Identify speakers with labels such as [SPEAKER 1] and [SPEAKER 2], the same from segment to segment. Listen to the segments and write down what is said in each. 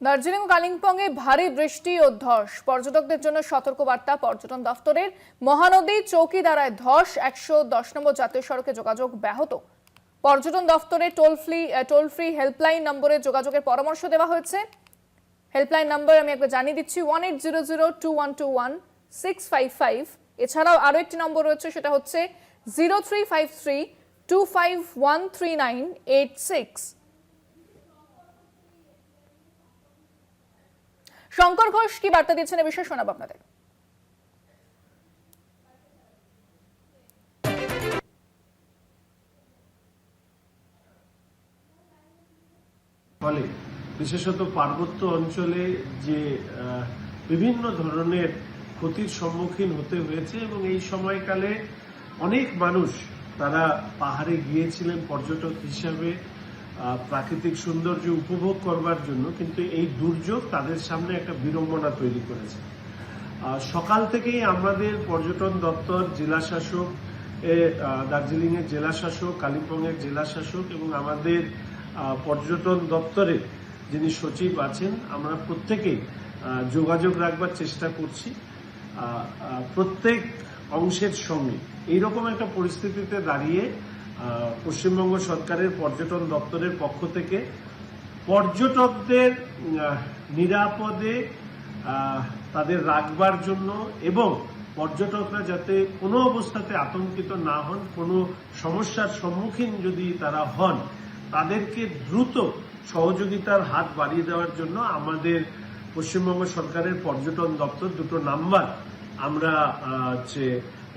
[SPEAKER 1] দার্জিলিং ও কালিম্পংয়ে ভারী বৃষ্টি ও ধস, পর্যটকদের জন্য সতর্কবার্তা পর্যটন দফতরের। মহানদী চৌকিদারায় ধস, 110 নম্বর জাতীয় সড়কে যোগাযোগ ব্যাহত। পর্যটন দফতরে টোল ফ্রি হেল্পলাইন নম্বরে যোগাযোগের পরামর্শ দেওয়া হয়েছে। হেল্পলাইন নম্বর আমি একবার জানিয়ে দিচ্ছি, 18002121 এছাড়াও আরো একটি নম্বর রয়েছে, সেটা হচ্ছে 0353251386। শঙ্কর ঘোষ কি বার্তা দিয়েছেন এ বিষয়ে শোনাবো আপনাদের।
[SPEAKER 2] ফলে বিশেষত পার্বত্য অঞ্চলে যে বিভিন্ন ধরনের ক্ষতির সম্মুখীন হতে হয়েছে এবং এই সময়কালে অনেক মানুষ তারা পাহাড়ে গিয়েছিলেন পর্যটক হিসাবে প্রাকৃতিক সৌন্দর্য উপভোগ করবার জন্য, কিন্তু এই দুর্যোগ তাদের সামনে একটা বিড়ম্বনা তৈরি করেছে। সকাল থেকেই আমাদের পর্যটন দপ্তর, জেলা শাসক, দার্জিলিং এর জেলা শাসক, কালিম্পং এর জেলা শাসক এবং আমাদের পর্যটন দপ্তরের যিনি সচিব আছেন, আমরা প্রত্যেকেই যোগাযোগ রাখবার চেষ্টা করছি প্রত্যেক অংশের সঙ্গে। এইরকম একটা পরিস্থিতিতে দাঁড়িয়ে পশ্চিমবঙ্গ সরকারের পর্যটন দপ্তরের পক্ষ থেকে পর্যটকদের নিরাপদে তাদের রাখবার জন্য এবং পর্যটকরা যাতে কোনো অবস্থাতে আতঙ্কিত না হন, কোনো সমস্যার সম্মুখীন যদি তারা হন, তাদেরকে দ্রুত সহযোগিতার হাত বাড়িয়ে দেওয়ার জন্য আমাদের পশ্চিমবঙ্গ সরকারের পর্যটন দপ্তর দুটো নাম্বার আমরা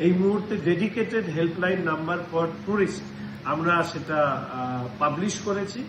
[SPEAKER 2] এই মুহূর্তে dedicated helpline number for tourist আমরা সেটা পাবলিশ করেছি।